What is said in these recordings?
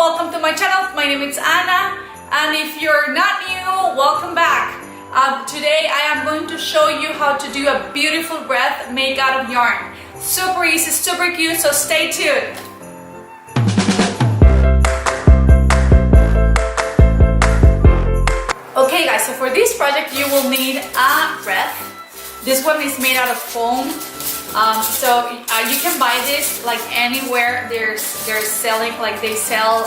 welcome to my channel. My name is Anna, and if you're not new, welcome back. Today I am going to show you how to do a beautiful wreath made out of yarn. Super easy, super cute, so stay tuned. Okay guys, so for this project you will need a wreath. This one is made out of foam. You can buy this like anywhere they're selling, like they sell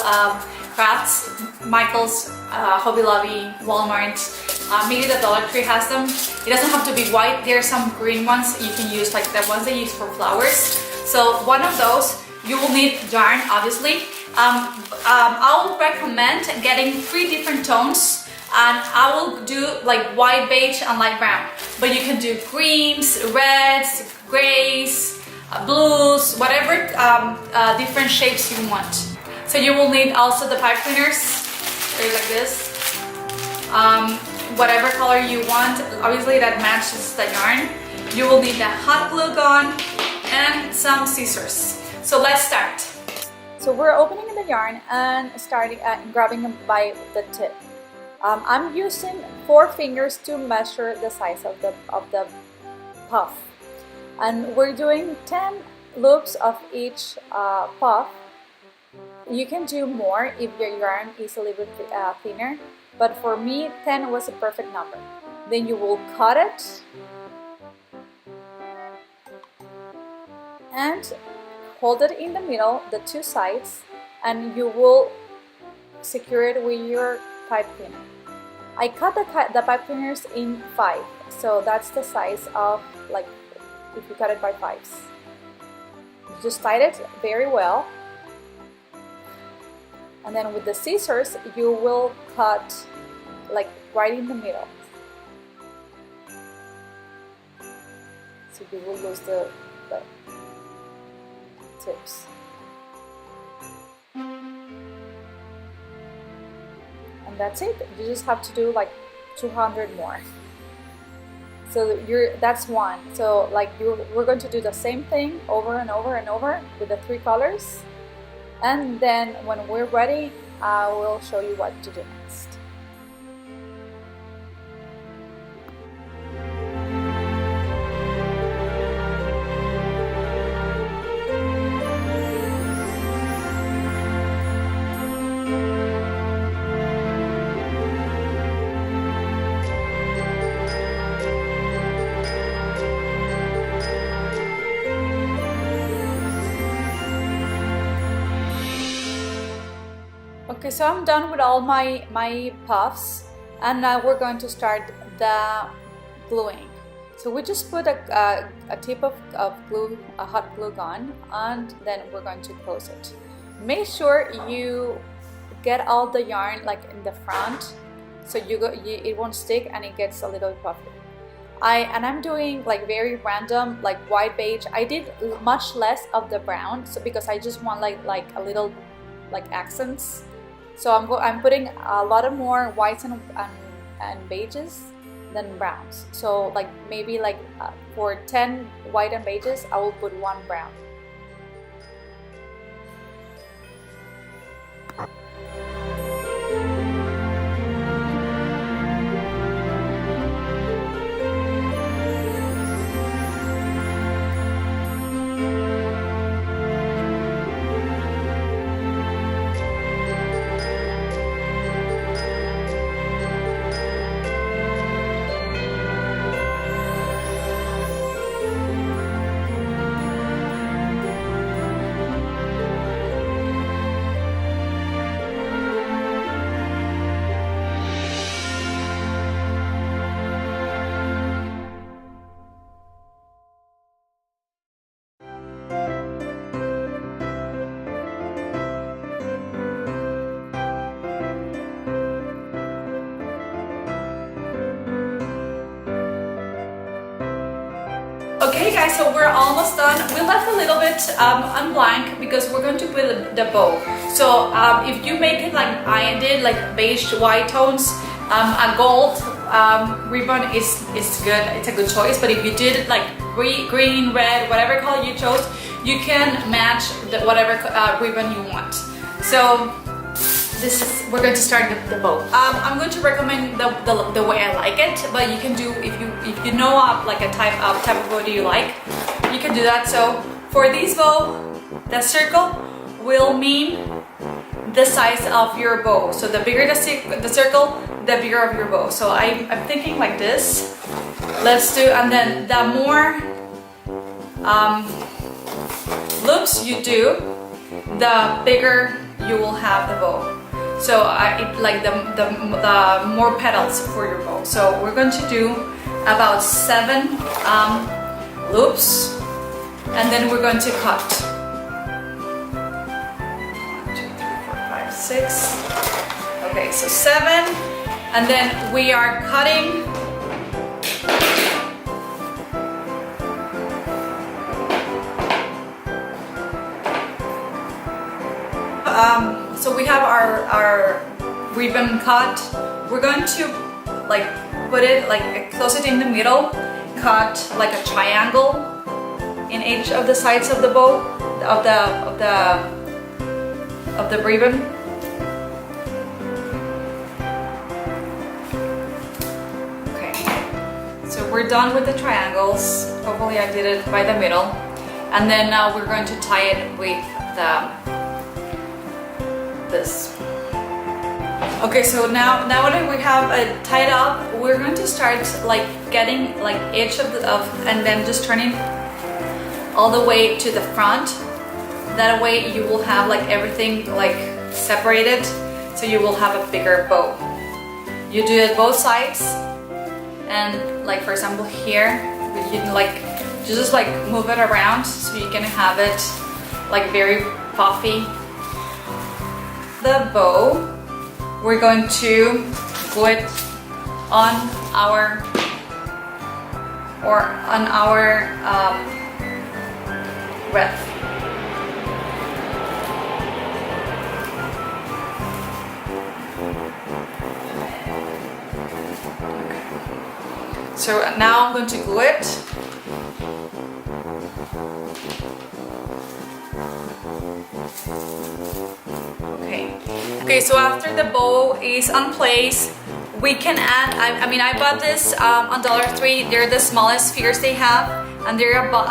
crafts, Michael's, Hobby Lobby, Walmart, maybe the Dollar Tree has them. It doesn't have to be white. There are some green ones you can use, like the ones they use for flowers. So one of those, you will need yarn, obviously. I will recommend getting 3 different tones. And I will do like white, beige, and light brown. But you can do greens, reds, grays, blues, whatever different shapes you want. So you will need also the pipe cleaners. They're like this. Whatever color you want, obviously that matches the yarn. You will need the hot glue gun and some scissors. So let's start. So we're opening the yarn and starting grabbing them by the tip. I'm using 4 fingers to measure the size of the puff, and we're doing 10 loops of each puff. You can do more if your yarn is a little bit thinner, but for me 10 was a perfect number. Then you will cut it and hold it in the middle, the 2 sides, and you will secure it with your pipe cleaner. I cut the pipe cleaners in 5, so that's the size of, like, if you cut it by 5s. Just tie it very well, and then with the scissors you will cut like right in the middle, so you will lose the tips. That's it. You just have to do like 200 more. So that's one. So like we're going to do the same thing over and over and over with the 3 colors, and then when we're ready, I will show you what to do next. Okay, so I'm done with all my puffs, and now we're going to start the gluing. So we just put a tip of glue, a hot glue gun, and then we're going to close it. Make sure you get all the yarn like in the front, so it won't stick and it gets a little puffy. I'm doing like very random, like white, beige. I did much less of the brown, so because I just want like a little like accents. So I'm putting a lot of more whites and beiges than browns. So like maybe like for 10 white and beiges, I will put 1 brown. Okay guys, so we're almost done. We left a little bit on blank because we're going to put the bow. So if you make it like I did, like beige, white tones, a gold ribbon is good. It's a good choice. But if you did it like green, red, whatever color you chose, you can match whatever ribbon you want. So we're going to start the bow. I'm going to recommend the way I like it, but you can do if you know like a type of bow do you like, you can do that. So for this bow, the circle will mean the size of your bow. So the bigger the circle, the bigger of your bow. So I'm thinking like this. Let's do, and then the more loops you do, the bigger you will have the bow. So like the more petals for your bow. So we're going to do about 7 loops, and then we're going to cut. 1, 2, 3, 4, 5, 6. Okay, so 7, and then we are cutting. So we have our ribbon cut. We're going to like put it like close it in the middle, cut like a triangle in each of the sides of the bow of the ribbon. Okay, so we're done with the triangles. Hopefully I did it by the middle, and then now we're going to tie it with this. Okay, so now that we have it tied up, we're going to start like getting like each of and then just turning all the way to the front. That way you will have like everything like separated, so you will have a bigger bow. You do it both sides, and like for example here, you just like move it around so you can have it like very puffy. The bow, we're going to glue it on our wreath. Okay. So now I'm going to glue it. Okay, so after the bow is on place, we can add, I mean I bought this on $3. They're the smallest spheres they have, and they're about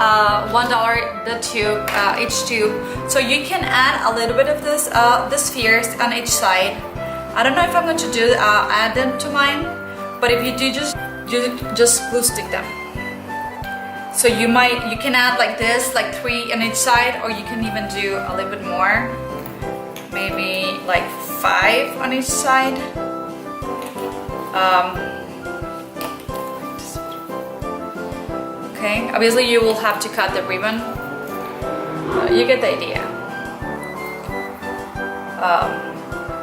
$1 the tube, each tube. So you can add a little bit of this, the spheres on each side. I don't know if I'm going to do add them to mine, but if you do, just glue stick them. So you can add like this, like 3 on each side, or you can even do a little bit more. Maybe like 5 on each side. Okay, obviously you will have to cut the ribbon. You get the idea.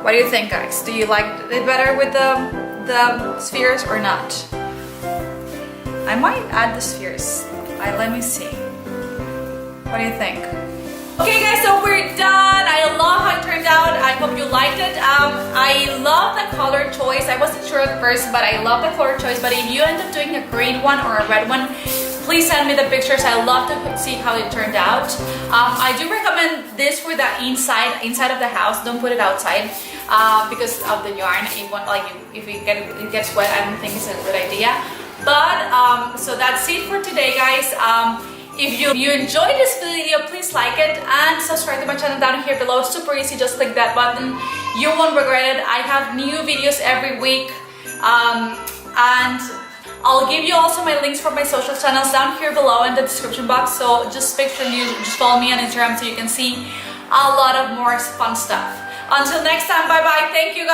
What do you think, guys? Do you like it better with the spheres or not? I might add the spheres. Let me see. What do you think? Okay guys, so we're done. I love how it turned out. I hope you liked it. I love the color choice. I wasn't sure at first, but I love the color choice. But if you end up doing a green one or a red one, please send me the pictures. I love to see how it turned out. I do recommend this for the inside of the house. Don't put it outside because of the yarn. If it gets wet, I don't think it's a good idea. But so that's it for today, guys. If you enjoyed this video, please like it and subscribe to my channel down here below. Super easy, just click that button. You won't regret it. I have new videos every week. And I'll give you also my links for my social channels down here below in the description box. So just make sure you just follow me on Instagram so you can see a lot of more fun stuff. Until next time, bye bye. Thank you guys.